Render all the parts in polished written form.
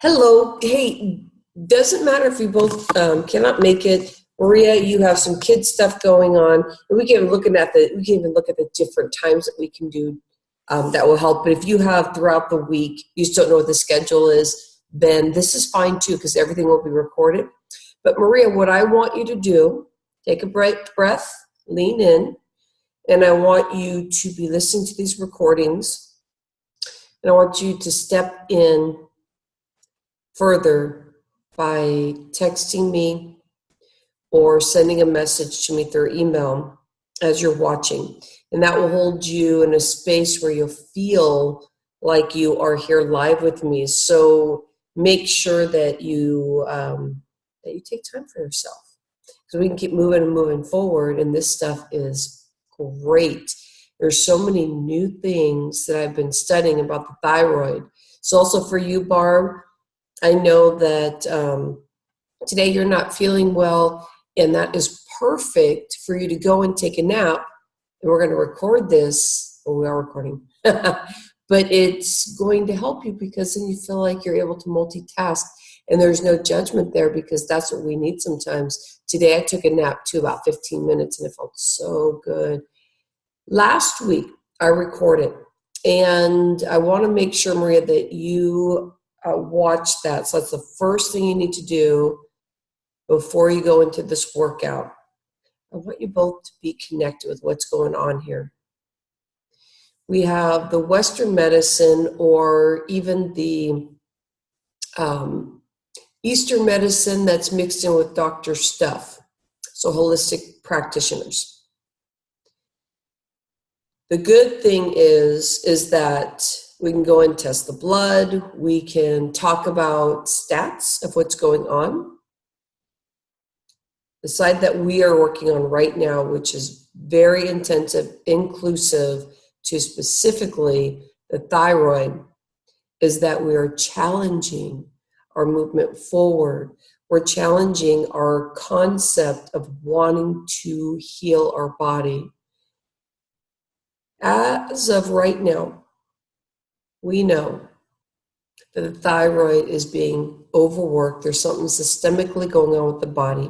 Hello. Hey, doesn't matter if we both cannot make it. Maria, you have some kid stuff going on, and we can even look at the different times that we can do that will help. But if you have throughout the week, you just don't know what the schedule is, then this is fine too because everything will be recorded. But Maria, what I want you to do, take a breath, lean in, and I want you to be listening to these recordings, and I want you to step in further by texting me or sending a message to me through email as you're watching. And that will hold you in a space where you'll feel like you are here live with me. So make sure that you take time for yourself, because we can keep moving and moving forward. And this stuff is great. There's so many new things that I've been studying about the thyroid. So also for you, Barb, I know that today you're not feeling well, and that is perfect for you to go and take a nap. And we're going to record this, or we are recording, but it's going to help you because then you feel like you're able to multitask, and there's no judgment there because that's what we need sometimes. Today I took a nap too, about 15 minutes, and it felt so good. Last week I recorded, and I want to make sure, Maria, that you watch that. So that's the first thing you need to do before you go into this workout. I want you both to be connected with what's going on here. We have the Western medicine, or even the Eastern medicine that's mixed in with doctor stuff, so holistic practitioners. The good thing is that we can go and test the blood. We can talk about stats of what's going on. The side that we are working on right now, which is very intensive, inclusive to specifically the thyroid, is that we are challenging our movement forward. We're challenging our concept of wanting to heal our body. As of right now, we know that the thyroid is being overworked. There's something systemically going on with the body.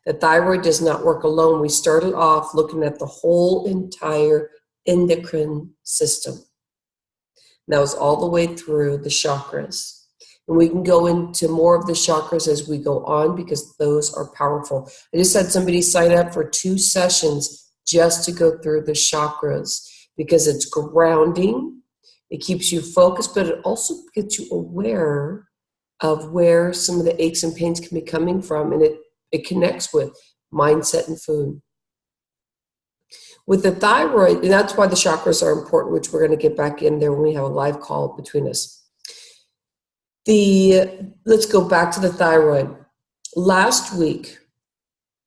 The thyroid does not work alone. We started off looking at the whole entire endocrine system. And that was all the way through the chakras. And we can go into more of the chakras as we go on because those are powerful. I just had somebody sign up for 2 sessions just to go through the chakras because it's grounding. It keeps you focused, but it also gets you aware of where some of the aches and pains can be coming from, and it connects with mindset and food. With the thyroid, and that's why the chakras are important, which we're going to get back in there when we have a live call between us. Let's go back to the thyroid. Last week,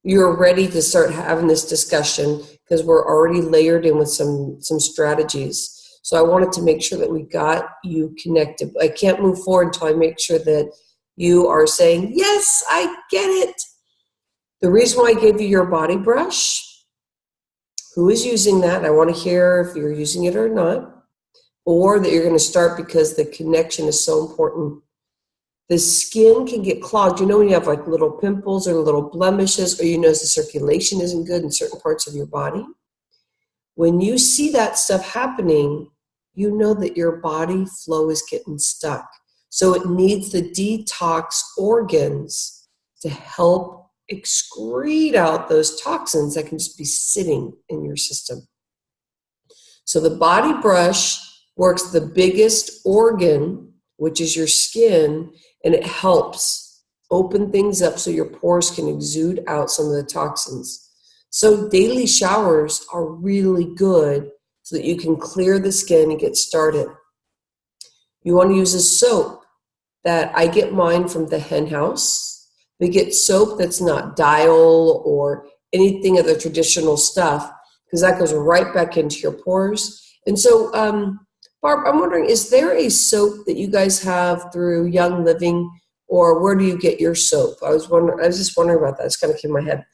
you're ready to start having this discussion because we're already layered in with some strategies. So I wanted to make sure that we got you connected. I can't move forward until I make sure that you are saying, yes, I get it. The reason why I gave you your body brush, who is using that? I want to hear if you're using it or not, or that you're going to start because the connection is so important. The skin can get clogged. You know when you have like little pimples or little blemishes, or you notice the circulation isn't good in certain parts of your body? When you see that stuff happening, you know that your body flow is getting stuck. So it needs the detox organs to help excrete out those toxins that can just be sitting in your system. So the body brush works the biggest organ, which is your skin, and it helps open things up so your pores can exude out some of the toxins. So daily showers are really good so that you can clear the skin and get started. You want to use a soap that I get mine from the Hen House. We get soap that's not Dial or anything of the traditional stuff because that goes right back into your pores. And so, Barb, I'm wondering, is there a soap that you guys have through Young Living, or where do you get your soap? I was just wondering about that. It's kind of came in my head.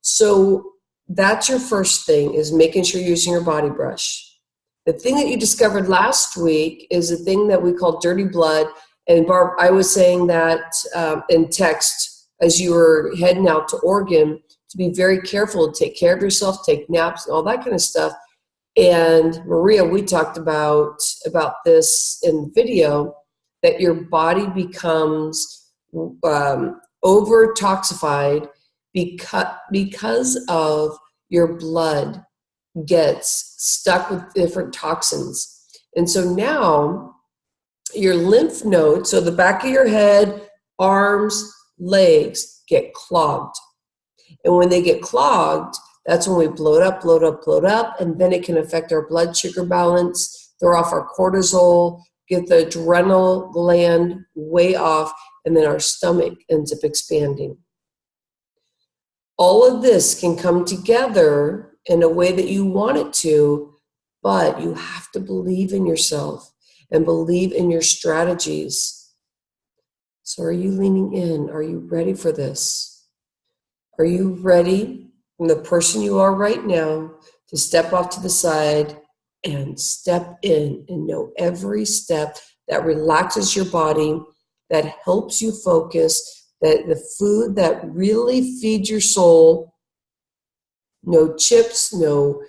So that's your first thing, is making sure you're using your body brush. The thing that you discovered last week is a thing that we call dirty blood, And Barb, I was saying that in text as you were heading out to Oregon to be very careful, to take care of yourself, take naps, and all that kind of stuff. And Maria, we talked about this in the video, that your body becomes over toxified because of your blood gets stuck with different toxins. And so now your lymph nodes, so the back of your head, arms, legs, get clogged. And when they get clogged, that's when we bloat up, and then it can affect our blood sugar balance, throw off our cortisol, get the adrenal gland way off, and then our stomach ends up expanding. All of this can come together in a way that you want it to, but you have to believe in yourself and believe in your strategies. So are you leaning in? Are you ready for this? Are you ready from the person you are right now to step off to the side and step in and know every step that relaxes your body, that helps you focus, that the food that really feeds your soul, no chips, nothing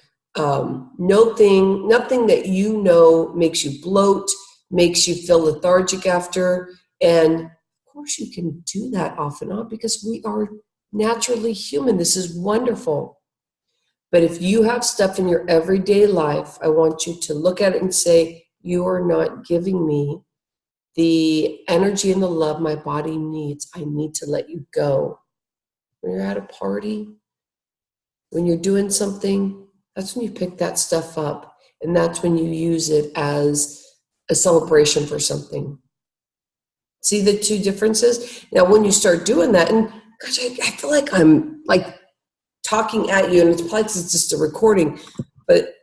that you know makes you bloat, makes you feel lethargic after. And of course you can do that off and on because we are naturally human. This is wonderful. But if you have stuff in your everyday life, I want you to look at it and say, you are not giving me the energy and the love my body needs. I need to let you go. When you're at a party, when you're doing something, that's when you pick that stuff up. And that's when you use it as a celebration for something. See the two differences? Now, when you start doing that, and gosh, I feel like I'm like talking at you, and it's probably 'cause it's just a recording, but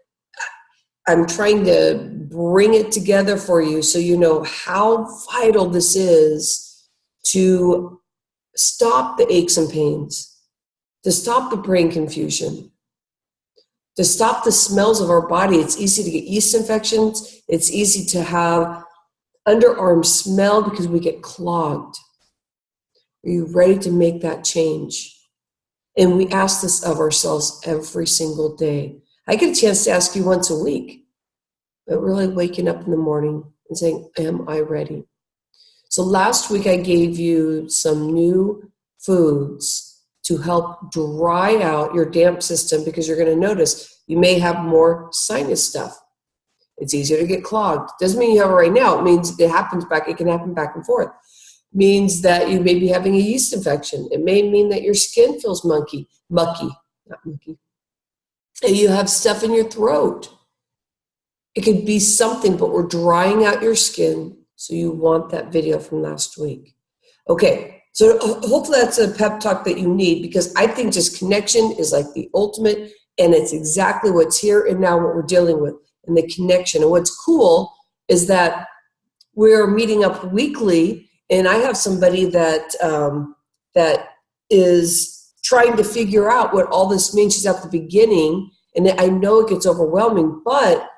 I'm trying to bring it together for you so you know how vital this is to stop the aches and pains, to stop the brain confusion, to stop the smells of our body. It's easy to get yeast infections. It's easy to have underarm smell because we get clogged. Are you ready to make that change? And we ask this of ourselves every single day. I get a chance to ask you once a week, but really waking up in the morning and saying, am I ready? So last week I gave you some new foods to help dry out your damp system, because you're going to notice you may have more sinus stuff. It's easier to get clogged. Doesn't mean you have it right now. It means it happens back. It can happen back and forth. Means that you may be having a yeast infection. It may mean that your skin feels mucky, not mucky. And you have stuff in your throat. It could be something, but we're drying out your skin. So you want that video from last week. Okay, so hopefully that's a pep talk that you need, because I think just connection is like the ultimate, and it's exactly what's here and now what we're dealing with, and the connection. And what's cool is that we're meeting up weekly, and I have somebody that is trying to figure out what all this means. She's at the beginning, and I know it gets overwhelming, but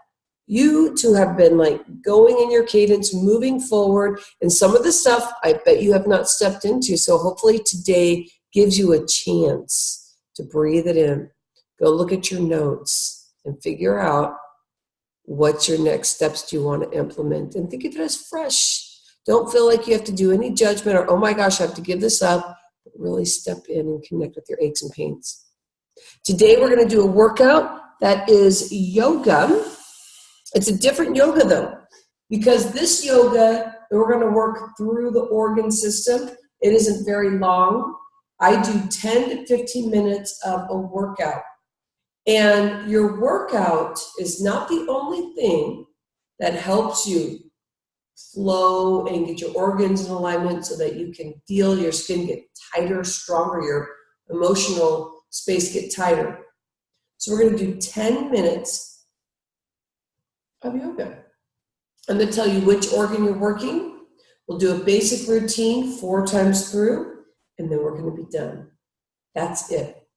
you two have been like going in your cadence, moving forward, and some of the stuff I bet you have not stepped into. So hopefully today gives you a chance to breathe it in. Go look at your notes and figure out what's your next steps do you want to implement, and think of it as fresh. Don't feel like you have to do any judgment or, oh my gosh, I have to give this up. But really step in and connect with your aches and pains. Today we're going to do a workout that is yoga. It's a different yoga though, because this yoga, we're going to work through the organ system. It isn't very long. I do 10 to 15 minutes of a workout. And your workout is not the only thing that helps you flow and get your organs in alignment so that you can feel your skin get tighter, stronger, your emotional space get tighter. So we're going to do 10 minutes of yoga. I'm going to tell you which organ you're working. We'll do a basic routine 4 times through, and then we're going to be done. That's it.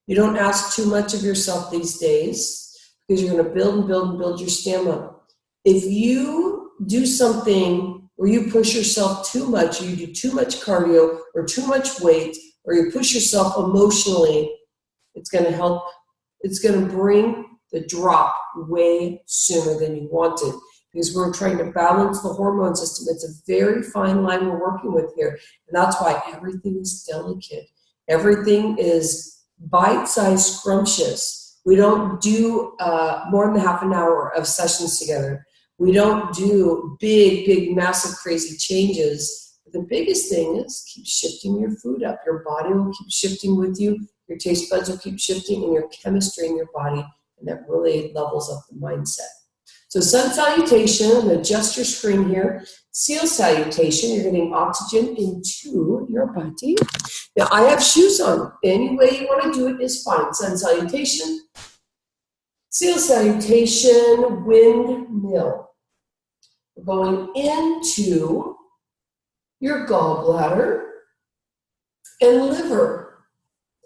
You don't ask too much of yourself these days, because you're going to build and build and build your stamina. If you do something where you push yourself too much, or you do too much cardio, or too much weight, or you push yourself emotionally, it's going to help. It's going to bring the drop way sooner than you wanted, because we're trying to balance the hormone system. It's a very fine line we're working with here. And that's why everything is delicate. Everything is bite-sized, scrumptious. We don't do more than half an hour of sessions together. We don't do big, massive, crazy changes. But the biggest thing is keep shifting your food up. Your body will keep shifting with you. Your taste buds will keep shifting, and your chemistry in your body, and that really levels up the mindset. So sun salutation, and adjust your screen here. Seal salutation, you're getting oxygen into your body. Now I have shoes on. Any way you want to do it is fine. Sun salutation, seal salutation, windmill. We're going into your gallbladder and liver.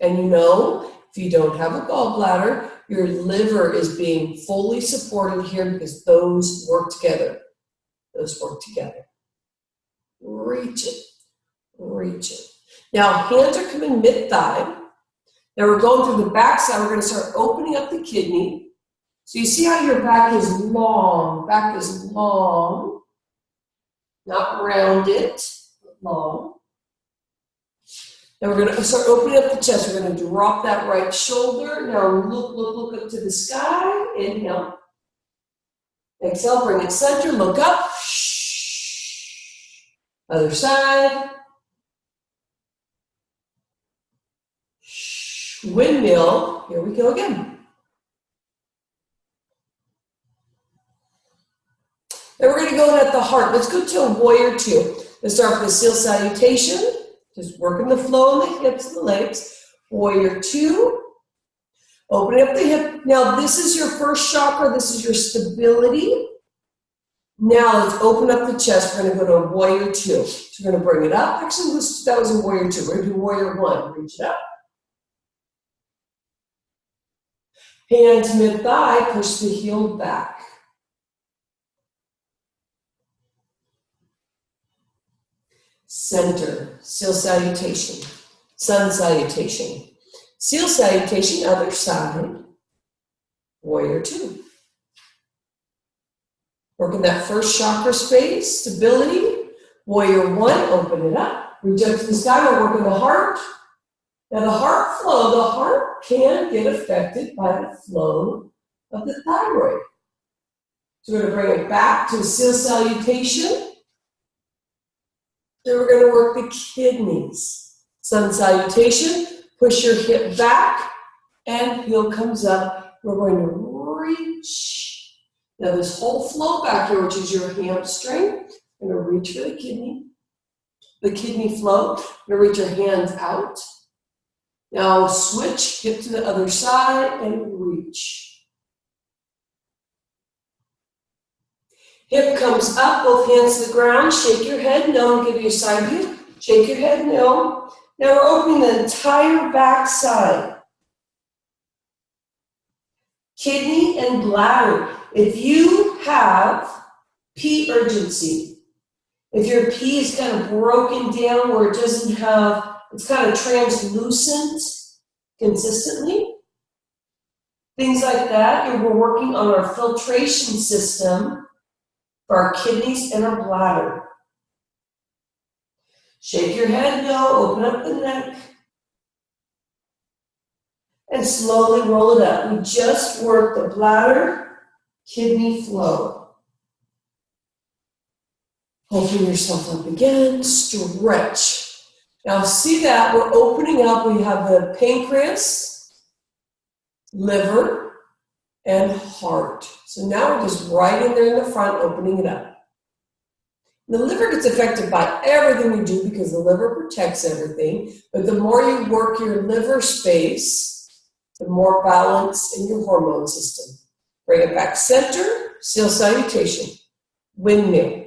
And you know, if you don't have a gallbladder, your liver is being fully supported here because those work together. Those work together. Reach it. Reach it. Now, hands are coming mid-thigh. Now, we're going through the back side. We're going to start opening up the kidney. So you see how your back is long. Back is long. Not rounded, but long. Now we're going to start opening up the chest. We're going to drop that right shoulder. Now look up to the sky. Inhale. Exhale, bring it center. Look up. Other side. Windmill. Here we go again. Then we're going to go at the heart. Let's go to a warrior two. Let's start with the seal salutation. Just working the flow in the hips and the legs. Warrior two. Opening up the hip. Now this is your first chakra. This is your stability. Now let's open up the chest. We're going to go to warrior two. So we're going to bring it up. Actually, that was a warrior two. We're going to do warrior one. Reach it up. Hands mid-thigh. Push the heel back. Center, seal salutation, sun salutation, seal salutation, other side, warrior two. Working that first chakra space, stability, warrior one, open it up, reach up to the sky, we're working the heart. Now the heart flow, the heart can get affected by the flow of the thyroid. So we're going to bring it back to seal salutation. Then we're going to work the kidneys. Sun salutation, push your hip back, and heel comes up. We're going to reach. Now this whole flow back here, which is your hamstring, we're going to reach for the kidney flow. We're going to reach your hands out. Now switch, hip to the other side, and reach. Hip comes up, both hands to the ground. Shake your head, no. I'll give you a side view. Shake your head, no. Now we're opening the entire back side. Kidney and bladder. If you have pee urgency, if your pee is kind of broken down where it doesn't have, it's kind of translucent consistently, things like that, we're working on our filtration system for our kidneys and our bladder. Shake your head, no. Open up the neck. And slowly roll it up. We just worked the bladder, kidney flow. Open yourself up again. Stretch. Now see that we're opening up. We have the pancreas, liver, and heart. So now we're just right in there in the front, opening it up. The liver gets affected by everything we do because the liver protects everything. But the more you work your liver space, the more balance in your hormone system. Bring it back center, seal salutation, windmill.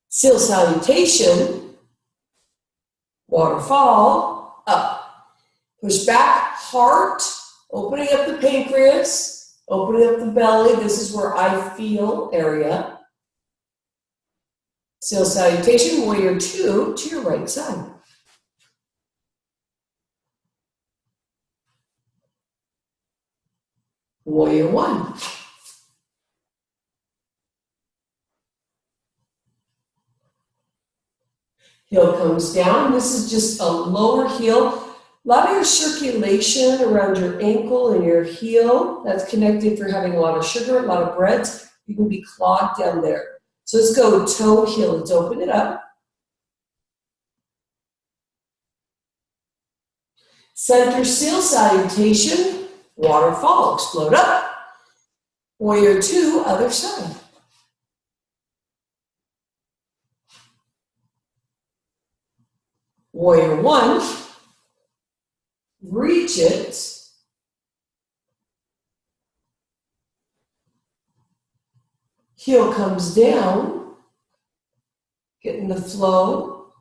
Seal salutation, waterfall, up. Push back, heart, opening up the pancreas, Opening up the belly. This is where I feel area. Seal salutation, warrior two to your right side. Warrior one. Heel comes down. This is just a lower heel. A lot of your circulation around your ankle and your heel, that's connected for having a lot of sugar, a lot of breads. You can be clogged down there. So let's go toe, heel. Let's open it up. Center seal salutation, waterfall, explode up. Warrior two, other side. Warrior one, reach it. Heel comes down, get in the flow.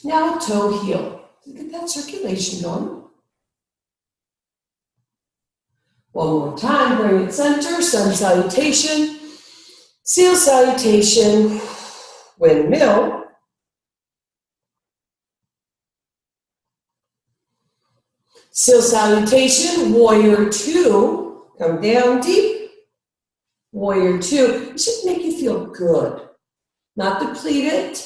Now toe, heel. Get that circulation going. One more time, bring it center, sun salutation, seal salutation, windmill. Seal salutation, warrior two, come down deep. Warrior two, it should make you feel good, not depleted.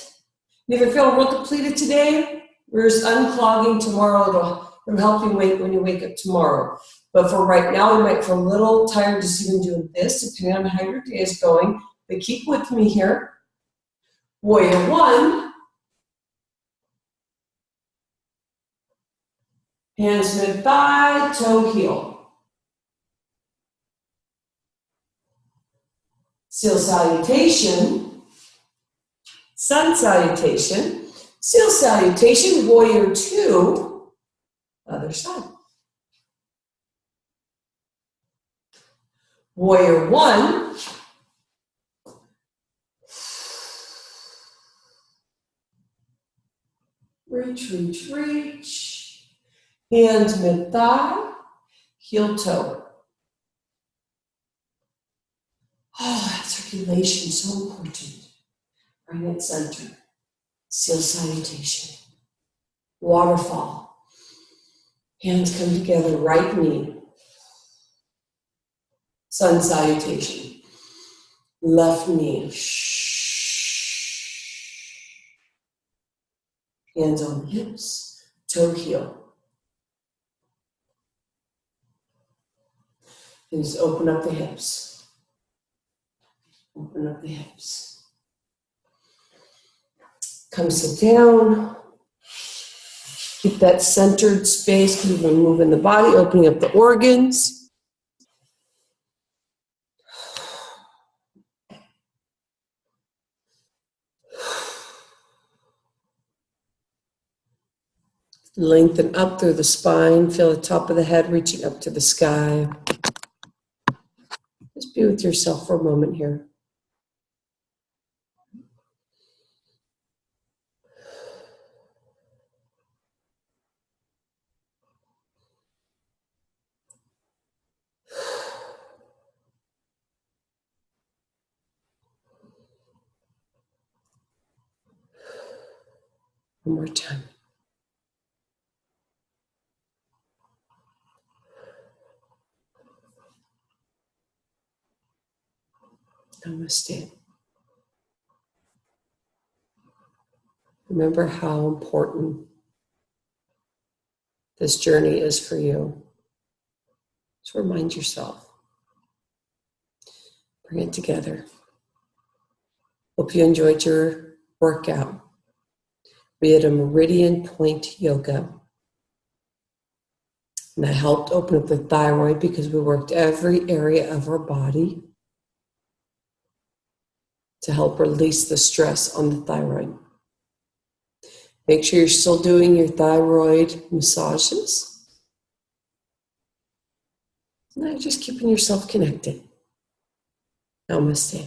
You ever feel real depleted today? We're just unclogging tomorrow. It'll help you when you wake up tomorrow. But for right now, you might feel a little tired just even doing this, depending on how your day is going. But keep with me here. Warrior one. Hands mid-thigh, toe, heel. Seal salutation. Sun salutation. Seal salutation, warrior two. Other side. Warrior one. Reach, reach, reach. Hands mid-thigh, heel toe. Oh, that circulation is so important. Bring it center. Seal salutation. Waterfall. Hands come together, right knee. Sun salutation. Left knee. Hands on hips. Toe, heel. And just open up the hips. Open up the hips. Come sit down. Keep that centered space. Keep moving the body, opening up the organs. Lengthen up through the spine. Feel the top of the head reaching up to the sky. Just be with yourself for a moment here. One more time. Namaste. Remember how important this journey is for you. Just remind yourself. Bring it together. Hope you enjoyed your workout. We had a meridian point yoga. And that helped open up the thyroid because we worked every area of our body to help release the stress on the thyroid. Make sure you're still doing your thyroid massages. Now you're just keeping yourself connected. Namaste.